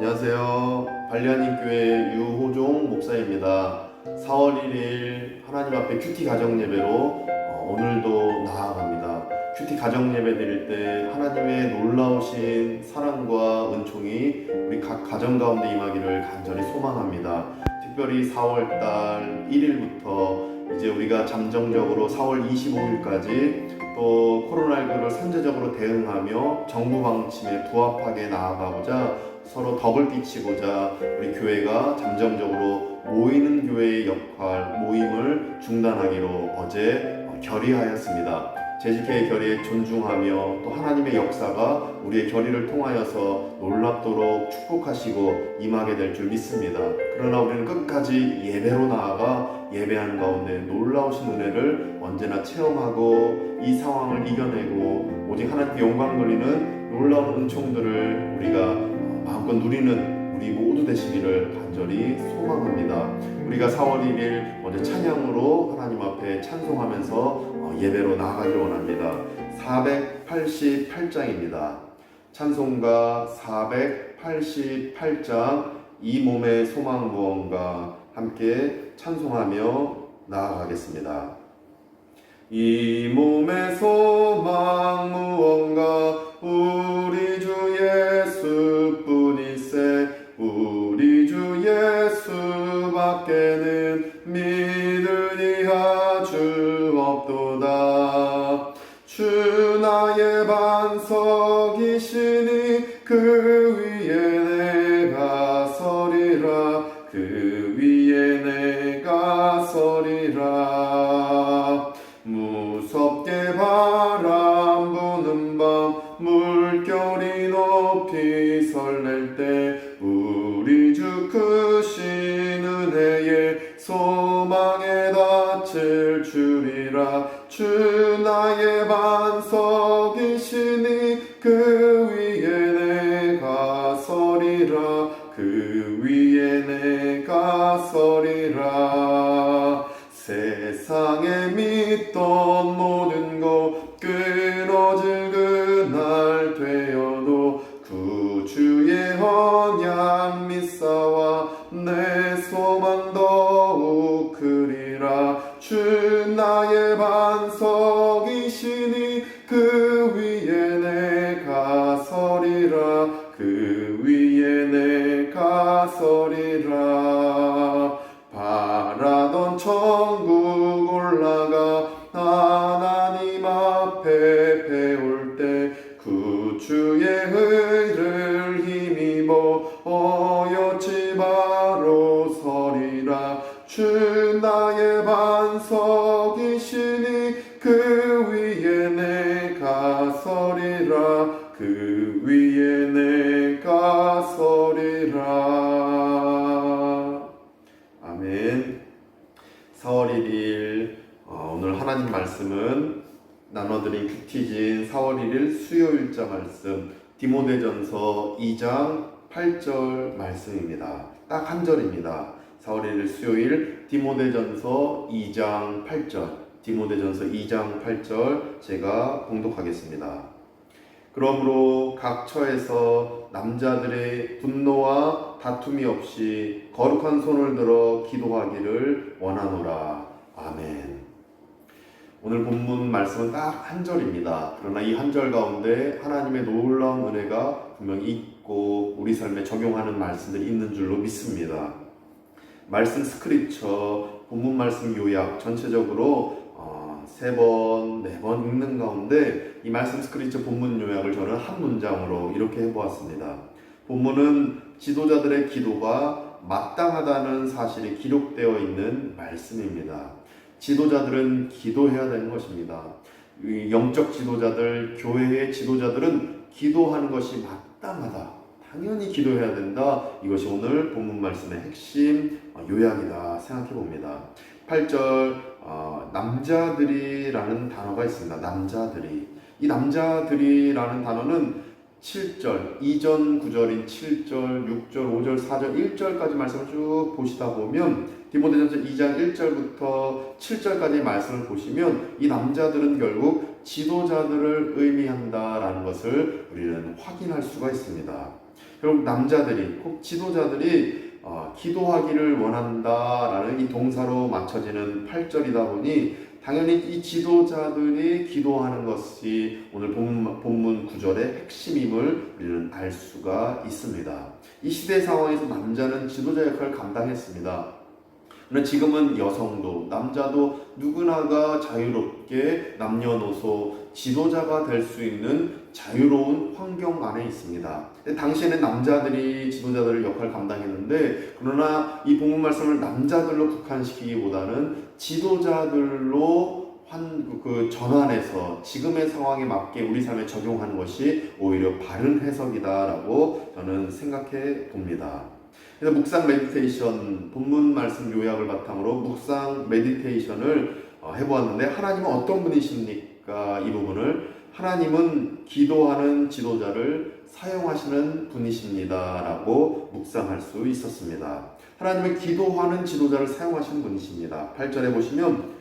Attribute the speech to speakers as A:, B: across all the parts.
A: 안녕하세요. 발리하님교회 유호종 목사입니다. 4월 1일 하나님 앞에 큐티 가정예배로 오늘도 나아갑니다. 큐티 가정예배 드릴 때 하나님의 놀라우신 사랑과 은총이 우리 각 가정 가운데 임하기를 간절히 소망합니다. 특별히 4월달 1일부터 이제 우리가 잠정적으로 4월 25일까지 또 코로나19를 선제적으로 대응하며 정부 방침에 부합하게 나아가고자 서로 덕을 끼치고자 우리 교회가 잠정적으로 모이는 교회의 역할, 모임을 중단하기로 어제 결의하였습니다. 재직회의 결의에 존중하며 또 하나님의 역사가 우리의 결의를 통하여서 놀랍도록 축복하시고 임하게 될 줄 믿습니다. 그러나 우리는 끝까지 예배로 나아가 예배하는 가운데 놀라우신 은혜를 언제나 체험하고 이 상황을 이겨내고 오직 하나님께 영광 돌리는 놀라운 은총들을 우리가 마음껏 누리는 우리 모두 되시기를 간절히 소망합니다. 우리가 4월 1일 먼저 찬양으로 하나님 앞에 찬송하면서 예배로 나아가길 원합니다. 488장입니다. 찬송가 488장 이 몸의 소망 무언가 함께 찬송하며 나아가겠습니다. 이 몸의 소망 무언가 우리 주 예수뿐이세 우리 주 예수밖에는 믿으리 아주 없도다. 주 나의 반석이시니 그 위에 내가 서리라 그 위에 내가 서리라. 무섭게 바람 부는 밤 물결이 높이 설렐 때 우리 주 크신 은혜에 소망에 닿칠 줄이라. 주 나의 반석이시니 그 위에 내가 서리라 그 위에 내가 서리라. 세상에 믿던 모든 것 끊어질 그날 되어도 구주의 언약 믿사와 내 소망 더욱 크리라. 주 나의 반석이시니 그 위에 내가 서리라 그 위에 내가 서리라. 바라던 천국 올라가 하나님 앞에 배울 때 구주의 의를 힘입어 어여치 바로 서리라. 주 나의 반석이시니 그 위에 내가 서리라 그 위에 내가 서리라. 아멘. 4월 1일 오늘 하나님 말씀은 나눠드린 큐티진 4월 1일 수요일자 말씀 디모데전서 2장 8절 말씀입니다. 딱 한 절입니다. 4월 1일 수요일 디모데전서 2장 8절 디모데전서 2장 8절 제가 봉독하겠습니다. 그러므로 각 처에서 남자들의 분노와 다툼이 없이 거룩한 손을 들어 기도하기를 원하노라. 아멘. 오늘 본문 말씀은 딱 한 절입니다. 그러나 이 한 절 가운데 하나님의 놀라운 은혜가 분명히 있고 우리 삶에 적용하는 말씀들이 있는 줄로 믿습니다. 말씀 스크립처, 본문 말씀 요약 전체적으로 3번, 4번 읽는 가운데 이 말씀 스크립처 본문 요약을 저는 한 문장으로 이렇게 해보았습니다. 본문은 지도자들의 기도가 마땅하다는 사실이 기록되어 있는 말씀입니다. 지도자들은 기도해야 되는 것입니다. 영적 지도자들, 교회의 지도자들은 기도하는 것이 마땅하다. 당연히 기도해야 된다. 이것이 오늘 본문 말씀의 핵심 요약이다 생각해 봅니다. 8절 남자들이라는 단어가 있습니다. 남자들이. 이 남자들이라는 단어는 7절, 이전 구절인 7절, 6절, 5절, 4절, 1절까지 말씀을 쭉 보시다 보면 디모데전서 2장 1절부터 7절까지 말씀을 보시면 이 남자들은 결국 지도자들을 의미한다라는 것을 우리는 확인할 수가 있습니다. 결국 남자들이, 꼭 지도자들이 기도하기를 원한다라는 이 동사로 맞춰지는 8절이다 보니 당연히 이 지도자들이 기도하는 것이 오늘 본문 구절의 핵심임을 우리는 알 수가 있습니다. 이 시대 상황에서 남자는 지도자 역할을 감당했습니다. 그러나 지금은 여성도 남자도 누구나가 자유롭게 남녀노소 지도자가 될 수 있는 자유로운 환경 안에 있습니다. 당시에는 남자들이 지도자들의 역할을 감당했는데, 그러나 이 본문 말씀을 남자들로 국한시키기보다는 지도자들로 전환해서 지금의 상황에 맞게 우리 삶에 적용하는 것이 오히려 바른 해석이다라고 저는 생각해 봅니다. 그래서 묵상 메디테이션, 본문 말씀 요약을 바탕으로 묵상 메디테이션을 해보았는데, 하나님은 어떤 분이십니까? 이 부분을 하나님은 기도하는 지도자를 사용하시는 분이십니다 라고 묵상할 수 있었습니다. 하나님은 기도하는 지도자를 사용하시는 분이십니다. 8절에 보시면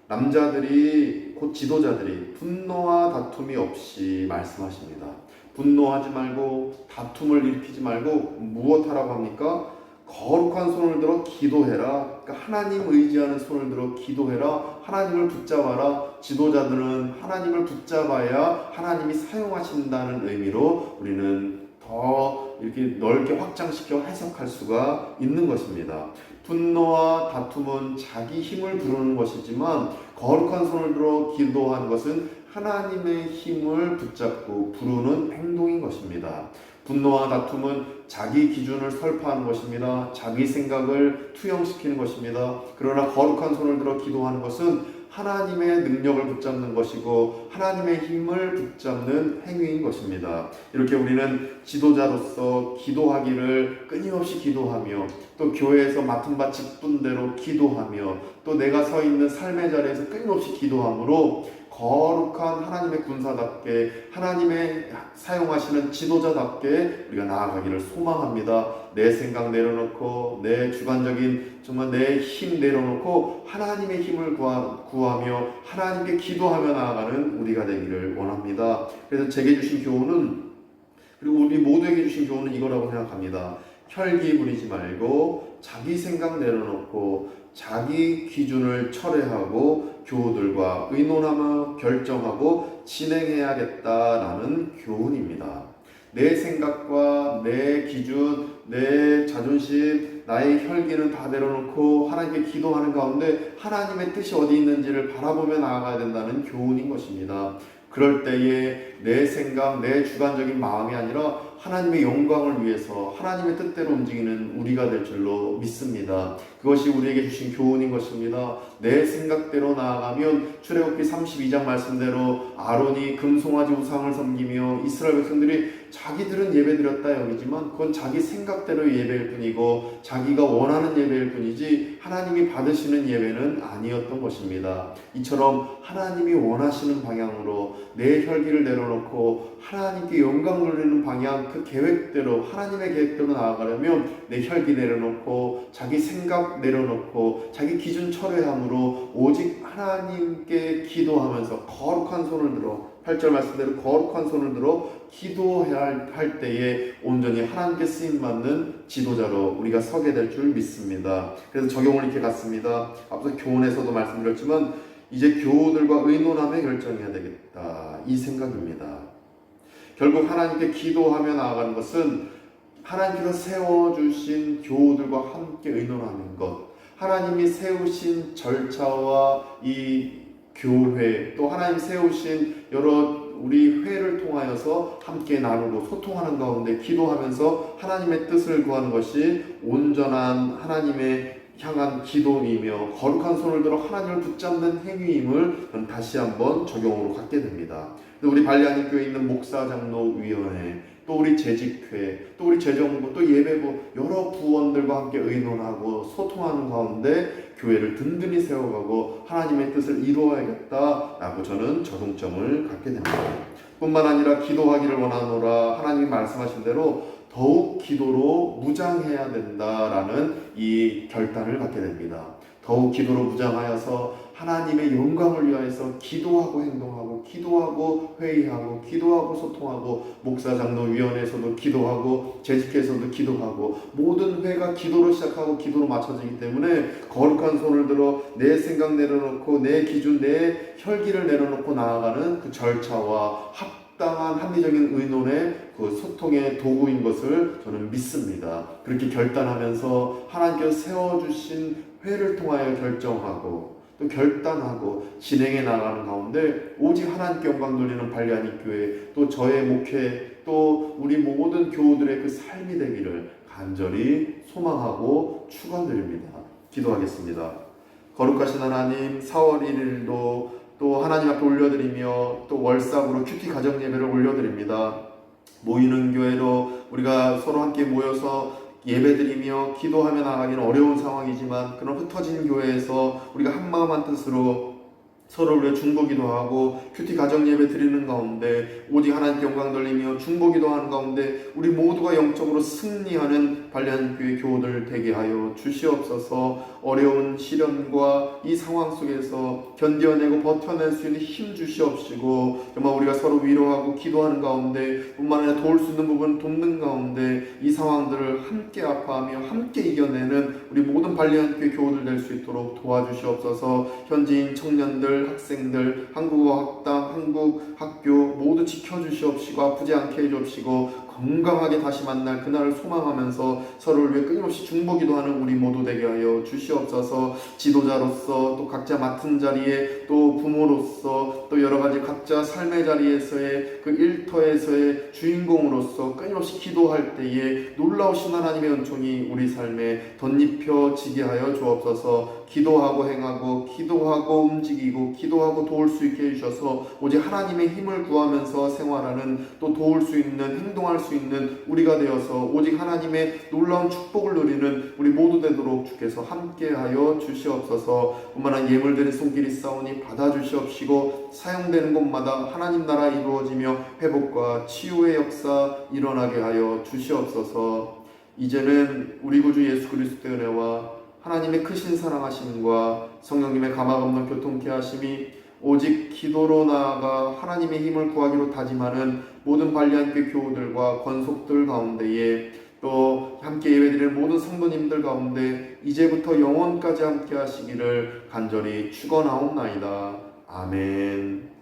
A: 남자들이, 곧 지도자들이 분노와 다툼이 없이 말씀하십니다. 분노하지 말고 다툼을 일으키지 말고 무엇하라고 합니까? 거룩한 손을 들어 기도해라. 그러니까 하나님 의지하는 손을 들어 기도해라. 하나님을 붙잡아라. 지도자들은 하나님을 붙잡아야 하나님이 사용하신다는 의미로 우리는 더 이렇게 넓게 확장시켜 해석할 수가 있는 것입니다. 분노와 다툼은 자기 힘을 부르는 것이지만 거룩한 손을 들어 기도하는 것은 하나님의 힘을 붙잡고 부르는 행동인 것입니다. 분노와 다툼은 자기 기준을 설파하는 것입니다. 자기 생각을 투영시키는 것입니다. 그러나 거룩한 손을 들어 기도하는 것은 하나님의 능력을 붙잡는 것이고 하나님의 힘을 붙잡는 행위인 것입니다. 이렇게 우리는 지도자로서 기도하기를 끊임없이 기도하며, 또 교회에서 맡은 바 직분대로 기도하며, 또 내가 서 있는 삶의 자리에서 끊임없이 기도함으로 거룩한 하나님의 군사답게, 하나님의 사용하시는 지도자답게 우리가 나아가기를 소망합니다. 내 생각 내려놓고, 내 주관적인 정말 내 힘 내려놓고 하나님의 힘을 구하며 하나님께 기도하며 나아가는 우리가 되기를 원합니다. 그래서 제게 주신 교훈은, 그리고 우리 모두에게 주신 교훈은 이거라고 생각합니다. 혈기 부리지 말고 자기 생각 내려놓고 자기 기준을 철회하고 교우들과 의논하며 결정하고 진행해야겠다라는 교훈입니다. 내 생각과 내 기준, 내 자존심, 나의 혈기는 다 내려놓고 하나님께 기도하는 가운데 하나님의 뜻이 어디 있는지를 바라보며 나아가야 된다는 교훈인 것입니다. 그럴 때에 내 생각, 내 주관적인 마음이 아니라 하나님의 영광을 위해서 하나님의 뜻대로 움직이는 우리가 될 줄로 믿습니다. 그것이 우리에게 주신 교훈인 것입니다. 내 생각대로 나아가면 출애굽기 32장 말씀대로 아론이 금송아지 우상을 섬기며 이스라엘 백성들이 자기들은 예배드렸다 여기지만 그건 자기 생각대로 예배일 뿐이고 자기가 원하는 예배일 뿐이지 하나님이 받으시는 예배는 아니었던 것입니다. 이처럼 하나님이 원하시는 방향으로 내 혈기를 내려놓고 하나님께 영광 돌리는 방향, 그 계획대로, 하나님의 계획대로 나아가려면 내 혈기 내려놓고 자기 생각 내려놓고 자기 기준 철회함으로 오직 하나님께 기도하면서 거룩한 손을 들어, 8절 말씀대로 거룩한 손을 들어 기도해야 할 때에 온전히 하나님께 쓰임받는 지도자로 우리가 서게 될 줄 믿습니다. 그래서 적용을 이렇게 갔습니다. 앞서 교훈에서도 말씀드렸지만 이제 교우들과 의논하며 결정해야 되겠다, 이 생각입니다. 결국 하나님께 기도하며 나아가는 것은 하나님께서 세워주신 교우들과 함께 의논하는 것, 하나님이 세우신 절차와 이 교회, 또 하나님 세우신 여러 우리 회를 통하여서 함께 나누고 소통하는 가운데 기도하면서 하나님의 뜻을 구하는 것이 온전한 하나님의 향한 기도이며 거룩한 손을 들어 하나님을 붙잡는 행위임을 저는 다시 한번 적용으로 갖게 됩니다. 우리 발리하는 교회에 있는 목사 장로 위원회, 또 우리 재직회, 또 우리 재정부, 또 예배부 여러 부원들과 함께 의논하고 소통하는 가운데 교회를 든든히 세워가고 하나님의 뜻을 이루어야겠다라고 저는 적응점을 갖게 됩니다. 뿐만 아니라 기도하기를 원하노라, 하나님이 말씀하신 대로 더욱 기도로 무장해야 된다라는 이 결단을 갖게 됩니다. 더욱 기도로 무장하여서 하나님의 영광을 위하여서 기도하고 행동하고 기도하고 회의하고 기도하고 소통하고 목사 장로 위원회에서도 기도하고 재직회에서도 기도하고 모든 회가 기도로 시작하고 기도로 맞춰지기 때문에 거룩한 손을 들어 내 생각 내려놓고 내 기준 내 혈기를 내려놓고 나아가는 그 절차와 합당한 합리적인 의논의 그 소통의 도구인 것을 저는 믿습니다. 그렇게 결단하면서 하나님께서 세워주신 회를 통하여 결정하고 또 결단하고 진행해 나가는 가운데 오직 하나님께 영광 돌리는 발리하니 교회 또 저의 목회 또 우리 모든 교우들의 그 삶이 되기를 간절히 소망하고 축원드립니다. 기도하겠습니다. 거룩하신 하나님 4월 1일도 또 하나님 앞에 올려드리며 또 월삭으로 큐티 가정 예배를 올려드립니다. 모이는 교회로 우리가 서로 함께 모여서 예배드리며 기도하며 나가기는 어려운 상황이지만 그런 흩어진 교회에서 우리가 한마음 한뜻으로 서로를 위해 중보기도하고 큐티 가정 예배 드리는 가운데 오직 하나님께 영광 돌리며 중보기도하는 가운데 우리 모두가 영적으로 승리하는 발리하는 교회 교우들 되게 하여 주시옵소서. 어려운 시련과 이 상황 속에서 견뎌내고 버텨낼 수 있는 힘 주시옵시고 정말 우리가 서로 위로하고 기도하는 가운데 뿐만 아니라 도울 수 있는 부분 돕는 가운데 이 상황들을 함께 아파하며 함께 이겨내는 우리 모든 발리하는 교회 교우들 될 수 있도록 도와주시옵소서. 현지인 청년들 학생들 한국어 학당 한국 학교 모두 지켜주시옵시고 아프지 않게 해주옵시고 건강하게 다시 만날 그날을 소망하면서 서로를 위해 끊임없이 중보기도하는 우리 모두 되게 하여 주시옵소서. 지도자로서 또 각자 맡은 자리에 또 부모로서 또 여러가지 각자 삶의 자리에서의 그 일터에서의 주인공으로서 끊임없이 기도할 때에 놀라우신 하나님의 은총이 우리 삶에 덧입혀지게 하여 주옵소서. 기도하고 행하고 기도하고 움직이고 기도하고 도울 수 있게 해주셔서 오직 하나님의 힘을 구하면서 생활하는 또 도울 수 있는 행동할 수 있는 우리가 되어서 오직 하나님의 놀라운 축복을 누리는 우리 모두 되도록 주께서 함께하여 주시옵소서. 뿐만 예물드린 손길이 싸우니 받아주시옵시고 사용되는 곳마다 하나님 나라 이루어지며 회복과 치유의 역사 일어나게 하여 주시옵소서. 이제는 우리 구주 예수 그리스도의 은혜와 하나님의 크신 사랑하심과 성령님의 가망없는 교통케 하심이 오직 기도로 나아가 하나님의 힘을 구하기로 다짐하는 모든 발리하는 교회 교우들과 권속들 가운데에 또 함께 예배드리는 모든 성도님들 가운데 이제부터 영원까지 함께 하시기를 간절히 축원하옵나이다. 아멘.